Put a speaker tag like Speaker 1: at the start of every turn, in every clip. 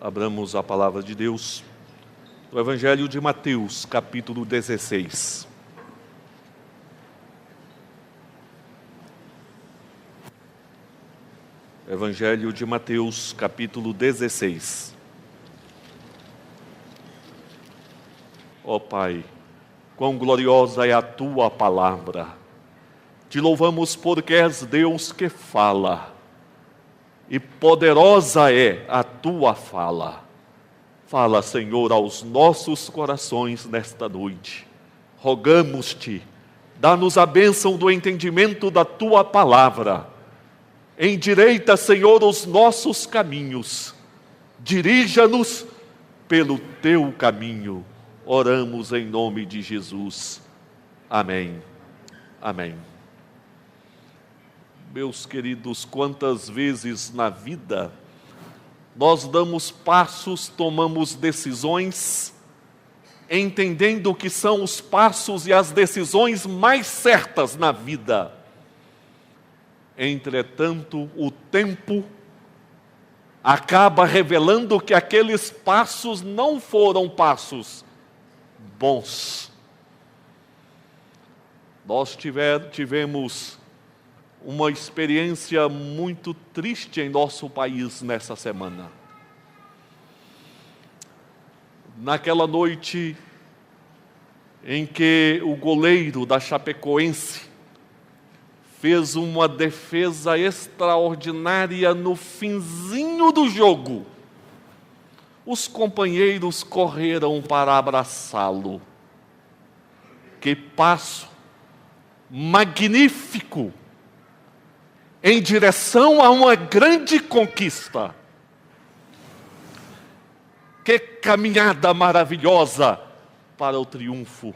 Speaker 1: Abramos a palavra de Deus no Evangelho de Mateus, capítulo 16. Evangelho de Mateus, capítulo 16. Ó Pai, quão gloriosa é a Tua palavra. Te louvamos porque és Deus que fala, e poderosa é a Tua fala. Fala, Senhor, aos nossos corações nesta noite. Rogamos-te, dá-nos a bênção do entendimento da Tua palavra. Endireita, Senhor, os nossos caminhos. Dirija-nos pelo Teu caminho. Oramos em nome de Jesus. Amém. Amém. Meus queridos, quantas vezes na vida nós damos passos, tomamos decisões, entendendo que são os passos e as decisões mais certas na vida. Entretanto, o tempo acaba revelando que aqueles passos não foram passos bons. Nós tivemos uma experiência muito triste em nosso país nessa semana. Naquela noite em que o goleiro da Chapecoense fez uma defesa extraordinária no finzinho do jogo, os companheiros correram para abraçá-lo. Que passo magnífico em direção a uma grande conquista. Que caminhada maravilhosa para o triunfo,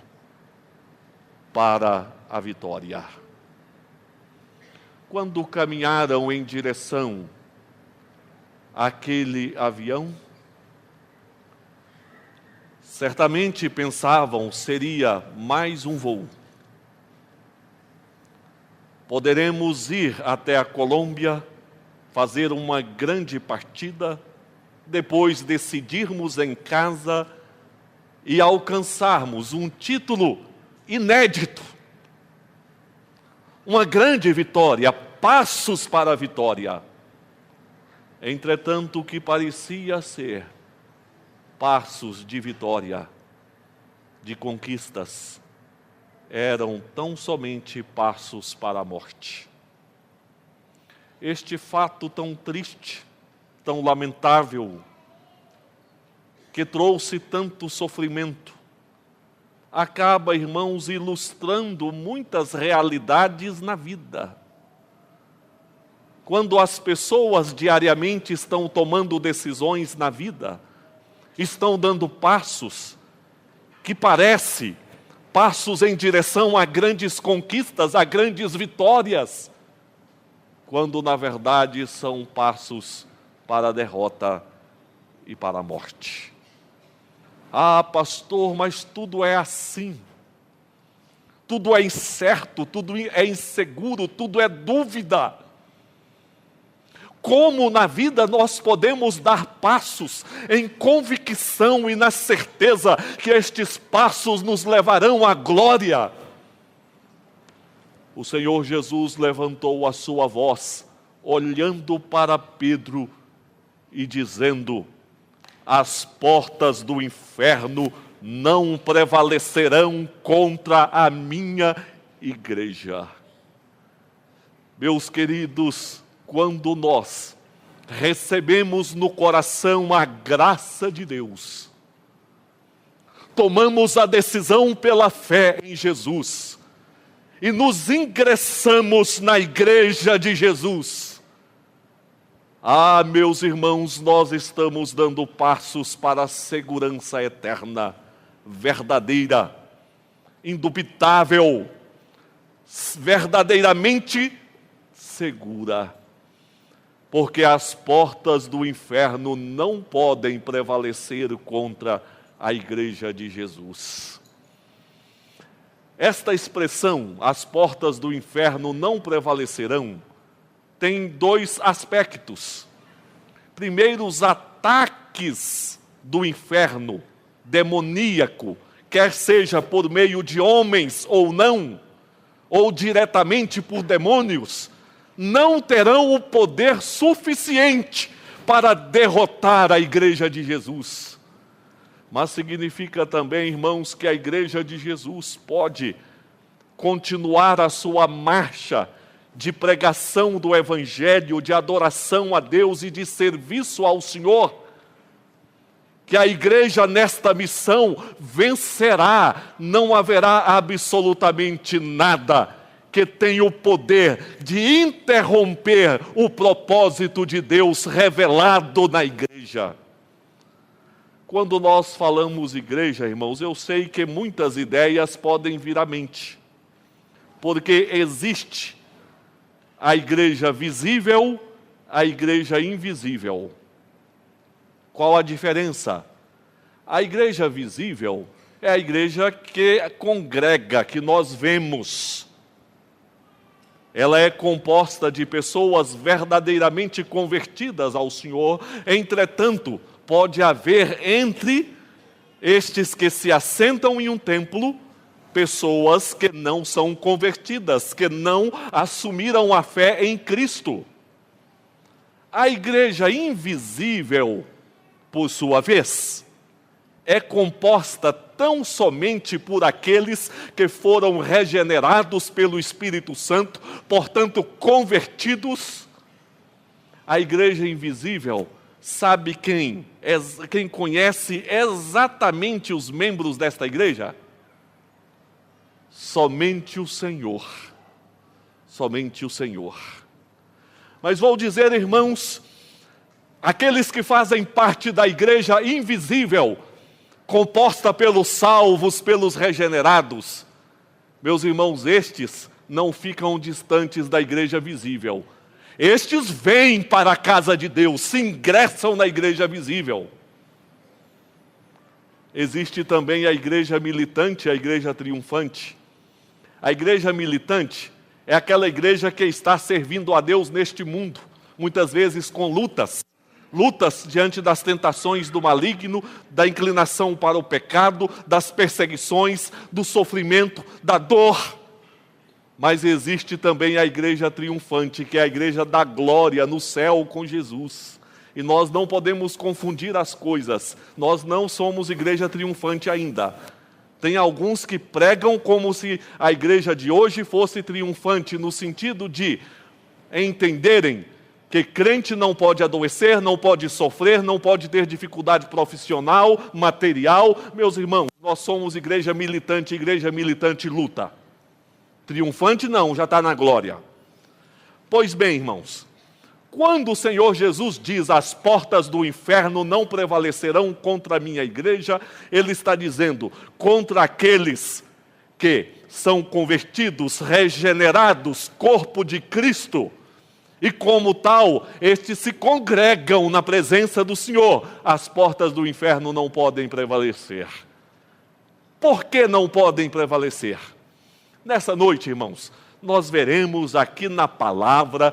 Speaker 1: para a vitória. Quando caminharam em direção àquele avião, certamente pensavam seria mais um voo. Poderemos ir até a Colômbia, fazer uma grande partida, depois decidirmos em casa e alcançarmos um título inédito. Uma grande vitória, passos para a vitória. Entretanto, o que parecia ser passos de vitória, de conquistas, eram tão somente passos para a morte. Este fato tão triste, tão lamentável, que trouxe tanto sofrimento, acaba, irmãos, ilustrando muitas realidades na vida. Quando as pessoas diariamente estão tomando decisões na vida, estão dando passos que parecem passos em direção a grandes conquistas, a grandes vitórias, quando na verdade são passos para a derrota e para a morte. Ah, pastor, mas tudo é assim. Tudo é incerto, tudo é inseguro, tudo é dúvida. Como na vida nós podemos dar passos em convicção e na certeza que estes passos nos levarão à glória? O Senhor Jesus levantou a sua voz, olhando para Pedro e dizendo: as portas do inferno não prevalecerão contra a minha igreja. Meus queridos, quando nós recebemos no coração a graça de Deus, tomamos a decisão pela fé em Jesus e nos ingressamos na igreja de Jesus. Ah, meus irmãos, nós estamos dando passos para a segurança eterna, verdadeira, indubitável, verdadeiramente segura. Porque as portas do inferno não podem prevalecer contra a igreja de Jesus. Esta expressão, as portas do inferno não prevalecerão, tem dois aspectos. Primeiro, os ataques ataques do inferno demoníaco, quer seja por meio de homens ou não, ou diretamente por demônios, não terão o poder suficiente para derrotar a igreja de Jesus. Mas significa também, irmãos, que a igreja de Jesus pode continuar a sua marcha de pregação do Evangelho, de adoração a Deus e de serviço ao Senhor. Que a igreja nesta missão vencerá, não haverá absolutamente nada que tenha o poder de interromper o propósito de Deus revelado na igreja. Quando nós falamos igreja, irmãos, eu sei que muitas ideias podem vir à mente, porque existe a igreja visível, a igreja invisível. Qual a diferença? A igreja visível é a igreja que congrega, que nós vemos. Ela é composta de pessoas verdadeiramente convertidas ao Senhor. Entretanto, pode haver entre estes que se assentam em um templo, pessoas que não são convertidas, que não assumiram a fé em Cristo. A igreja invisível, por sua vez, é composta tão somente por aqueles que foram regenerados pelo Espírito Santo, portanto convertidos. A igreja invisível, sabe quem conhece exatamente os membros desta igreja? Somente o Senhor. Somente o Senhor. Mas vou dizer, irmãos, aqueles que fazem parte da igreja invisível, composta pelos salvos, pelos regenerados, meus irmãos, estes não ficam distantes da igreja visível. Estes vêm para a casa de Deus, se ingressam na igreja visível. Existe também a igreja militante, a igreja triunfante. A igreja militante é aquela igreja que está servindo a Deus neste mundo, muitas vezes com lutas diante das tentações do maligno, da inclinação para o pecado, das perseguições, do sofrimento, da dor. Mas existe também a igreja triunfante, que é a igreja da glória no céu com Jesus. E nós não podemos confundir as coisas. Nós não somos igreja triunfante ainda. Tem alguns que pregam como se a igreja de hoje fosse triunfante, no sentido de entenderem que crente não pode adoecer, não pode sofrer, não pode ter dificuldade profissional, material. Meus irmãos, nós somos igreja militante luta. Triunfante não, já está na glória. Pois bem, irmãos, quando o Senhor Jesus diz: as portas do inferno não prevalecerão contra a minha igreja, Ele está dizendo contra aqueles que são convertidos, regenerados, corpo de Cristo, e como tal, estes se congregam na presença do Senhor. As portas do inferno não podem prevalecer. Por que não podem prevalecer? Nessa noite, irmãos, nós veremos aqui na palavra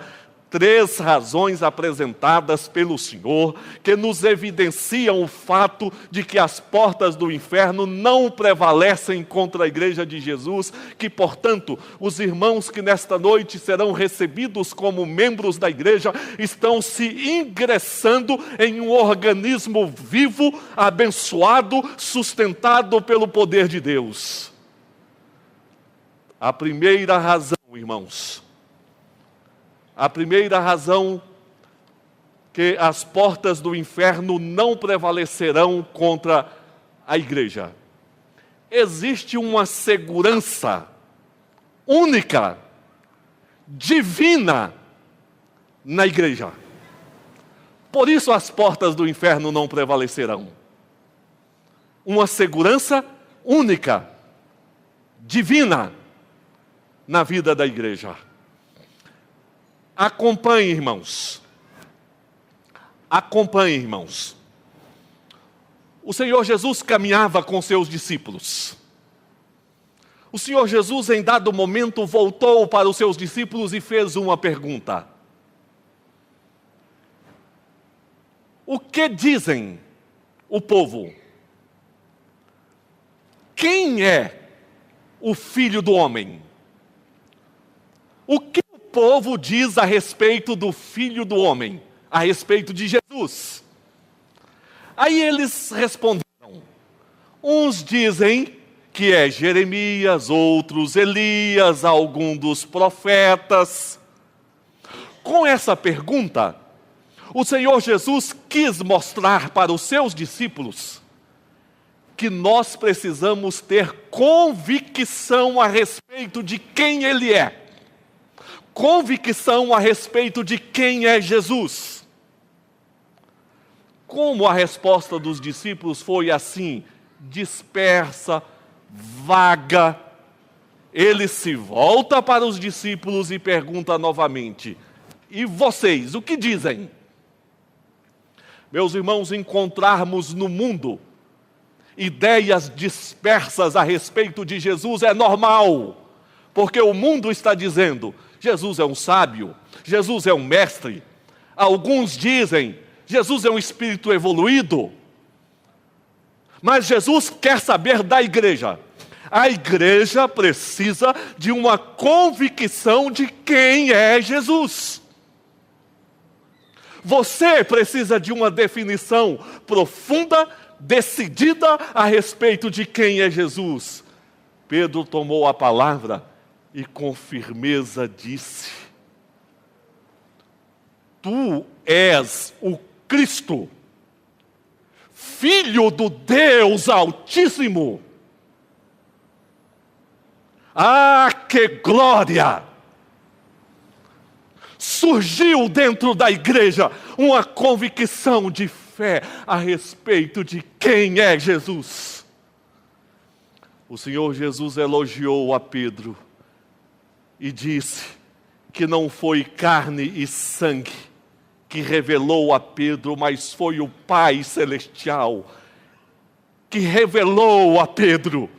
Speaker 1: 3 razões apresentadas pelo Senhor que nos evidenciam o fato de que as portas do inferno não prevalecem contra a igreja de Jesus, que, portanto, os irmãos que nesta noite serão recebidos como membros da igreja estão se ingressando em um organismo vivo, abençoado, sustentado pelo poder de Deus. A primeira razão, irmãos, a primeira razão que as portas do inferno não prevalecerão contra a igreja. Existe uma segurança única, divina, na igreja. Por isso as portas do inferno não prevalecerão. Uma segurança única, divina, na vida da igreja. Acompanhe, irmãos. Acompanhe, irmãos. O Senhor Jesus caminhava com seus discípulos. O Senhor Jesus, em dado momento, voltou para os seus discípulos e fez uma pergunta: o que dizem o povo: quem é o Filho do Homem? O que o povo diz a respeito do Filho do Homem? A respeito de Jesus? Aí eles responderam. Uns dizem que é Jeremias, outros Elias, algum dos profetas. Com essa pergunta, o Senhor Jesus quis mostrar para os seus discípulos que nós precisamos ter convicção a respeito de quem Ele é. Convicção a respeito de quem é Jesus. Como a resposta dos discípulos foi assim, dispersa, vaga, ele se volta para os discípulos e pergunta novamente: e vocês, o que dizem? Meus irmãos, encontrarmos no mundo ideias dispersas a respeito de Jesus é normal, porque o mundo está dizendo: Jesus é um sábio, Jesus é um mestre. Alguns dizem: Jesus é um espírito evoluído. Mas Jesus quer saber da igreja. A igreja precisa de uma convicção de quem é Jesus. Você precisa de uma definição profunda, decidida a respeito de quem é Jesus. Pedro tomou a palavra e com firmeza disse: Tu és o Cristo, Filho do Deus Altíssimo. Ah, que glória! Surgiu dentro da igreja uma convicção de fé a respeito de quem é Jesus. O Senhor Jesus elogiou a Pedro e disse que não foi carne e sangue que revelou a Pedro, mas foi o Pai Celestial que revelou a Pedro.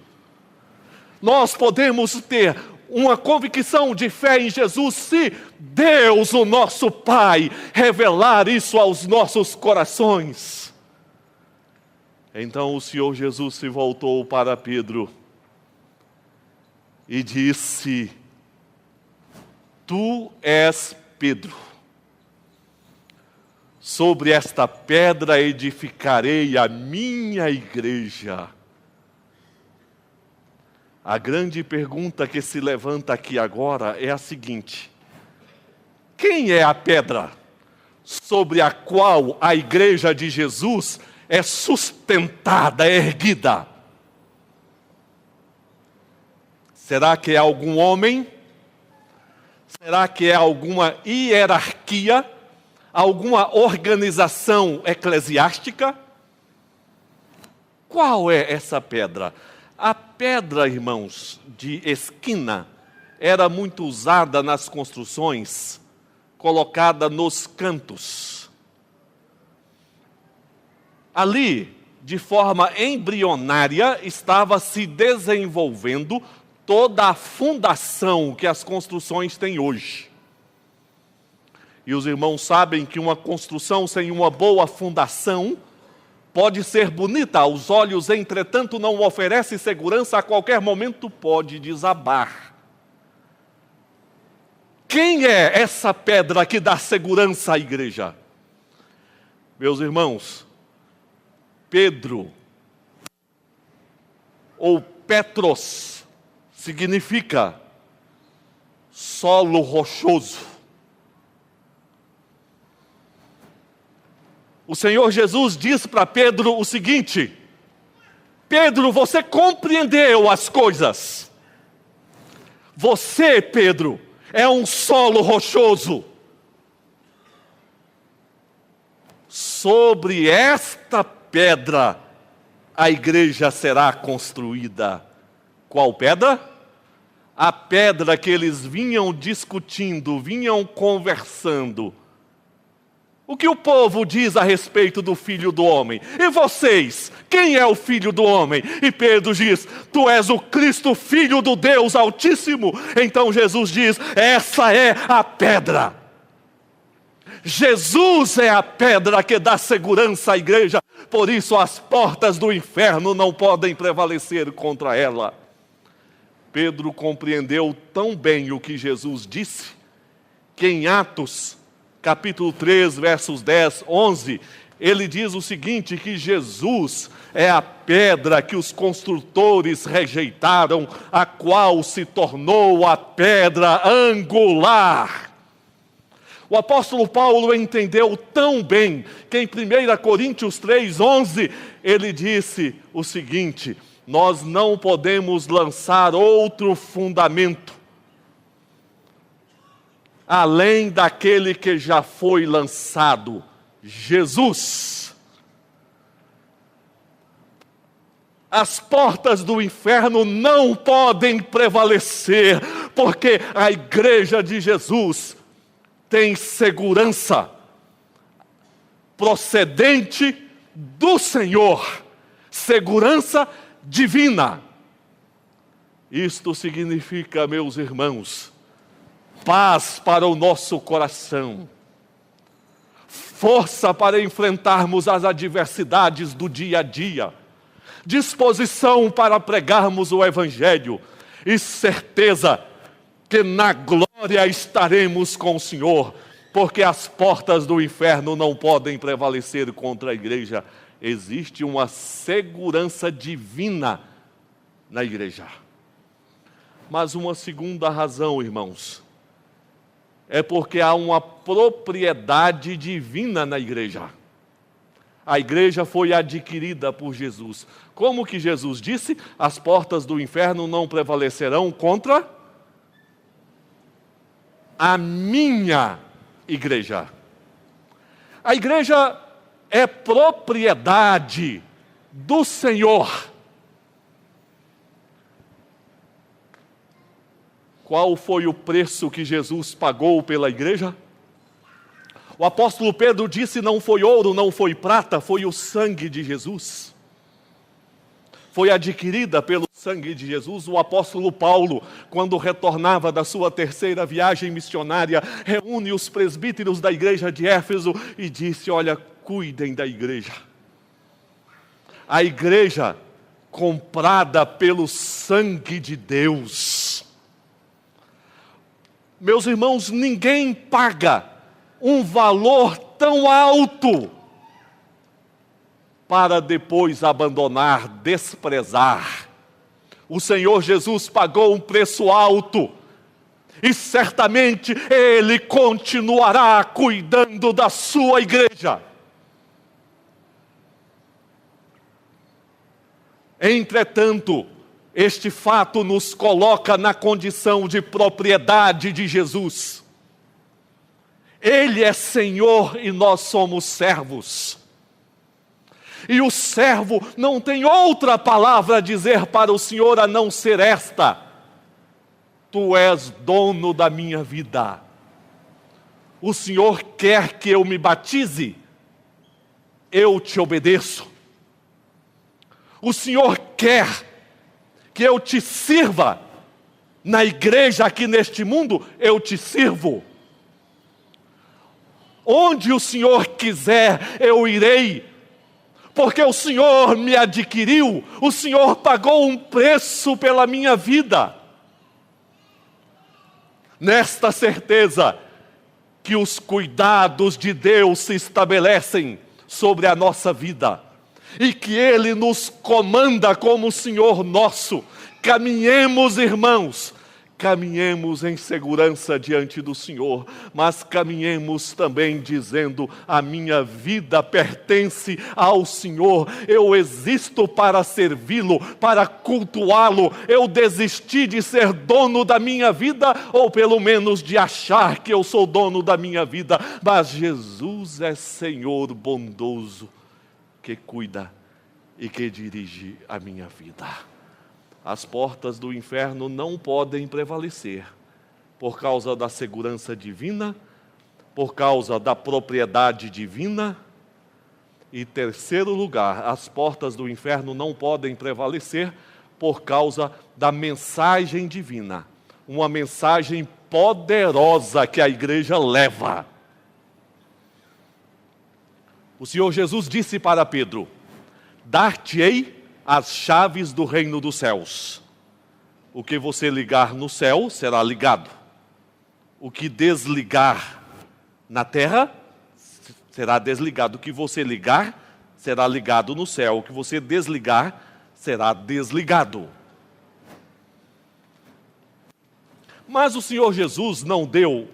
Speaker 1: Nós podemos ter uma convicção de fé em Jesus se Deus, o nosso Pai, revelar isso aos nossos corações. Então o Senhor Jesus se voltou para Pedro e disse: Tu és Pedro. Sobre esta pedra edificarei a minha igreja. A grande pergunta que se levanta aqui agora é a seguinte: quem é a pedra sobre a qual a igreja de Jesus é sustentada, é erguida? Será que é algum homem? Será que é alguma hierarquia? Alguma organização eclesiástica? Qual é essa pedra? A pedra, irmãos, de esquina, era muito usada nas construções, colocada nos cantos. Ali, de forma embrionária, estava se desenvolvendo toda a fundação que as construções têm hoje. E os irmãos sabem que uma construção sem uma boa fundação pode ser bonita aos olhos, entretanto não oferece segurança, a qualquer momento pode desabar. Quem é essa pedra que dá segurança à igreja? Meus irmãos, Pedro, ou Petros, significa solo rochoso. O Senhor Jesus diz para Pedro o seguinte: Pedro, você compreendeu as coisas. Você, Pedro, é um solo rochoso. Sobre esta pedra a igreja será construída. Qual pedra? A pedra que eles vinham discutindo, vinham conversando. O que o povo diz a respeito do Filho do Homem? E vocês? Quem é o Filho do Homem? E Pedro diz: Tu és o Cristo, Filho do Deus Altíssimo. Então Jesus diz: essa é a pedra. Jesus é a pedra que dá segurança à igreja, por isso as portas do inferno não podem prevalecer contra ela. Pedro compreendeu tão bem o que Jesus disse, que em Atos, capítulo 3, versos 10, 11, ele diz o seguinte, que Jesus é a pedra que os construtores rejeitaram, a qual se tornou a pedra angular. O apóstolo Paulo entendeu tão bem que em 1 Coríntios 3, 11, ele disse o seguinte: nós não podemos lançar outro fundamento além daquele que já foi lançado, Jesus. As portas do inferno não podem prevalecer, porque a igreja de Jesus tem segurança procedente do Senhor, segurança divina. Isto significa, meus irmãos, paz para o nosso coração, força para enfrentarmos as adversidades do dia a dia, disposição para pregarmos o Evangelho e certeza que na glória estaremos com o Senhor, porque as portas do inferno não podem prevalecer contra a igreja. Existe uma segurança divina na igreja. Mas uma segunda razão, irmãos, é porque há uma propriedade divina na igreja. A igreja foi adquirida por Jesus. Como que Jesus disse? As portas do inferno não prevalecerão contra a minha igreja. A igreja é propriedade do Senhor. Qual foi o preço que Jesus pagou pela igreja? O apóstolo Pedro disse: não foi ouro, não foi prata, foi o sangue de Jesus. Foi adquirida pelo sangue de Jesus. O apóstolo Paulo, quando retornava da sua terceira viagem missionária, reúne os presbíteros da igreja de Éfeso e disse: olha, cuidem da igreja. A igreja comprada pelo sangue de Deus. Meus irmãos, ninguém paga um valor tão alto para depois abandonar, desprezar. O Senhor Jesus pagou um preço alto e certamente Ele continuará cuidando da sua igreja. Entretanto, este fato nos coloca na condição de propriedade de Jesus. Ele é Senhor e nós somos servos. E o servo não tem outra palavra a dizer para o Senhor a não ser esta: tu és dono da minha vida. O Senhor quer que eu me batize, eu te obedeço. O Senhor quer que eu te sirva na igreja aqui neste mundo, eu te sirvo. Onde o Senhor quiser, eu irei, porque o Senhor me adquiriu, o Senhor pagou um preço pela minha vida. Nesta certeza que os cuidados de Deus se estabelecem sobre a nossa vida, e que Ele nos comanda como Senhor nosso, caminhemos, irmãos, caminhemos em segurança diante do Senhor, mas caminhemos também dizendo: a minha vida pertence ao Senhor, eu existo para servi-lo, para cultuá-lo. Eu desisti de ser dono da minha vida, ou pelo menos de achar que eu sou dono da minha vida, mas Jesus é Senhor bondoso, que cuida e que dirige a minha vida. As portas do inferno não podem prevalecer por causa da segurança divina, por causa da propriedade divina. E terceiro lugar, as portas do inferno não podem prevalecer por causa da mensagem divina, uma mensagem poderosa que a igreja leva. O Senhor Jesus disse para Pedro: dar-te-ei as chaves do reino dos céus. O que você ligar no céu será ligado. O que desligar na terra será desligado. O que você ligar será ligado no céu. O que você desligar será desligado. Mas o Senhor Jesus não deu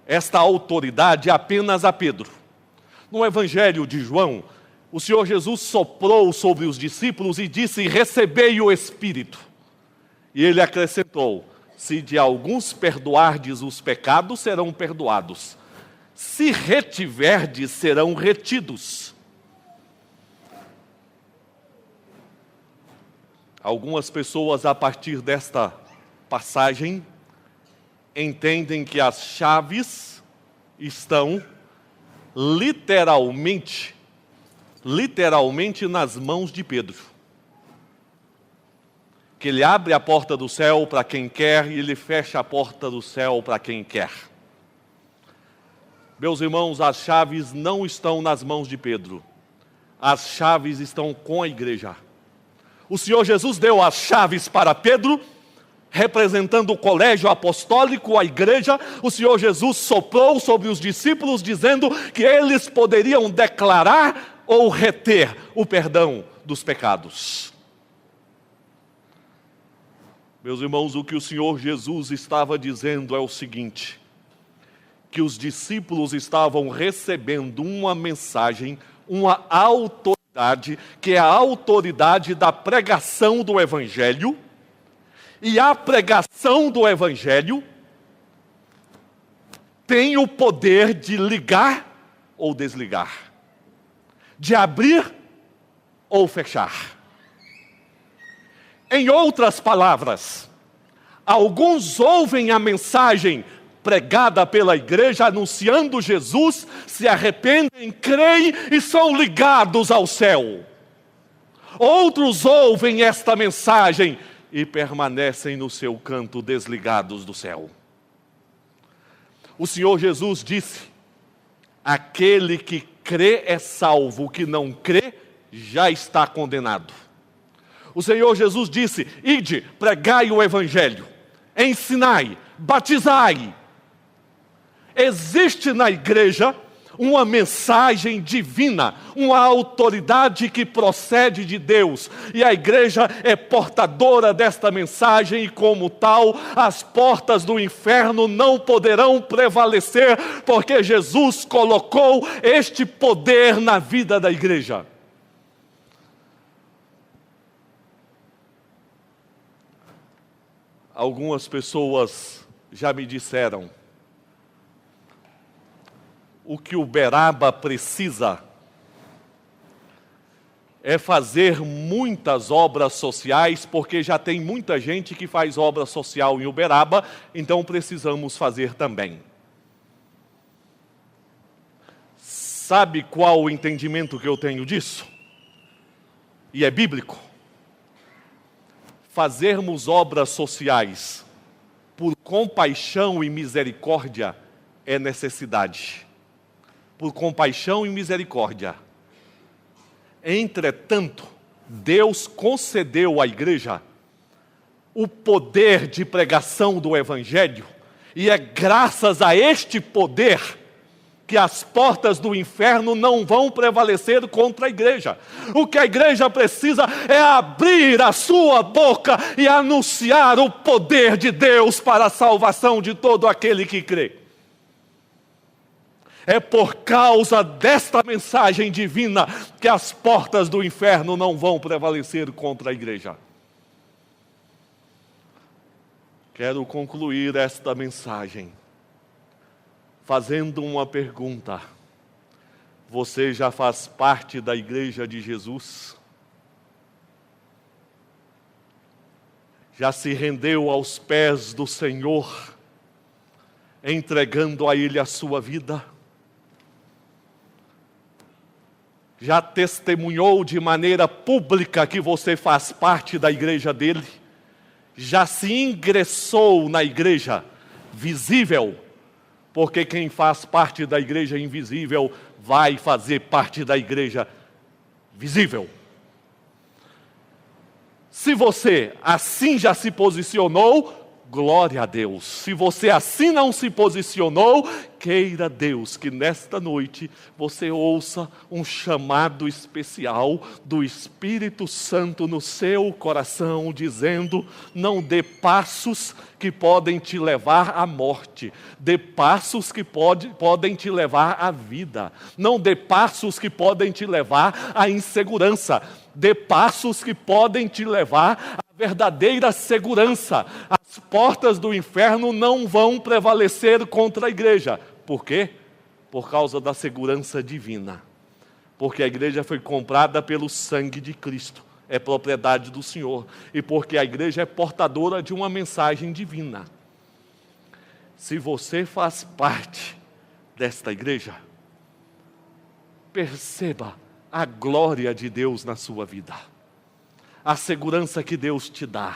Speaker 1: esta autoridade apenas a Pedro. No Evangelho de João, o Senhor Jesus soprou sobre os discípulos e disse: recebei o Espírito. E ele acrescentou: se de alguns perdoardes os pecados, serão perdoados. Se retiverdes, serão retidos. Algumas pessoas, a partir desta passagem, entendem que as chaves estão literalmente nas mãos de Pedro. Que ele abre a porta do céu para quem quer e ele fecha a porta do céu para quem quer. Meus irmãos, as chaves não estão nas mãos de Pedro. As chaves estão com a igreja. O Senhor Jesus deu as chaves para Pedro, representando o colégio apostólico, a igreja. O Senhor Jesus soprou sobre os discípulos, dizendo que eles poderiam declarar ou reter o perdão dos pecados. Meus irmãos, o que o Senhor Jesus estava dizendo é o seguinte: que os discípulos estavam recebendo uma mensagem, uma autoridade, que é a autoridade da pregação do Evangelho, e a pregação do Evangelho tem o poder de ligar ou desligar, de abrir ou fechar. Em outras palavras, alguns ouvem a mensagem pregada pela igreja, anunciando Jesus, se arrependem, creem e são ligados ao céu. Outros ouvem esta mensagem e permanecem no seu canto, desligados do céu. O Senhor Jesus disse: aquele que crê é salvo, o que não crê já está condenado. O Senhor Jesus disse: ide, pregai o Evangelho, ensinai, batizai. Existe na igreja uma mensagem divina, uma autoridade que procede de Deus, e a igreja é portadora desta mensagem, e como tal, as portas do inferno não poderão prevalecer, porque Jesus colocou este poder na vida da igreja. Algumas pessoas já me disseram: o que Uberaba precisa é fazer muitas obras sociais, porque já tem muita gente que faz obra social em Uberaba, então precisamos fazer também. Sabe qual o entendimento que eu tenho disso? E é bíblico. Fazermos obras sociais por compaixão e misericórdia é necessidade. Por compaixão e misericórdia. Entretanto, Deus concedeu à igreja o poder de pregação do Evangelho, e é graças a este poder que as portas do inferno não vão prevalecer contra a igreja. O que a igreja precisa é abrir a sua boca e anunciar o poder de Deus para a salvação de todo aquele que crê. É por causa desta mensagem divina que as portas do inferno não vão prevalecer contra a igreja. Quero concluir esta mensagem fazendo uma pergunta: você já faz parte da igreja de Jesus? Já se rendeu aos pés do Senhor, entregando a Ele a sua vida? Já testemunhou de maneira pública que você faz parte da igreja dele? Já se ingressou na igreja visível, Porque quem faz parte da igreja invisível vai fazer parte da igreja visível. Se você assim já se posicionou, glória a Deus. Se você assim não se posicionou, queira Deus que nesta noite você ouça um chamado especial do Espírito Santo no seu coração, dizendo: não dê passos que podem te levar à morte, dê passos que podem te levar à vida, não dê passos que podem te levar à insegurança, dê passos que podem te levar à verdadeira segurança. As portas do inferno não vão prevalecer contra a igreja. Por quê? Por causa da segurança divina. Porque a igreja foi comprada pelo sangue de Cristo, é propriedade do Senhor. E porque a igreja é portadora de uma mensagem divina. Se você faz parte desta igreja, perceba a glória de Deus na sua vida, a segurança que Deus te dá.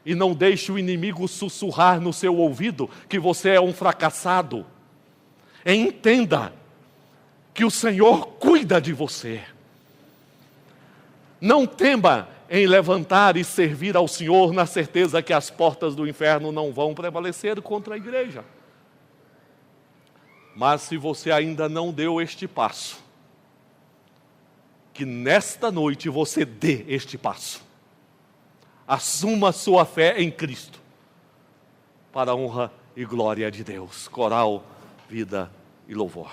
Speaker 1: E não deixe o inimigo sussurrar no seu ouvido que você é um fracassado. Entenda que o Senhor cuida de você. Não tema em levantar e servir ao Senhor na certeza que as portas do inferno não vão prevalecer contra a igreja. Mas se você ainda não deu este passo, que nesta noite você dê este passo. Assuma sua fé em Cristo, para a honra e glória de Deus. Coral, vida e louvor.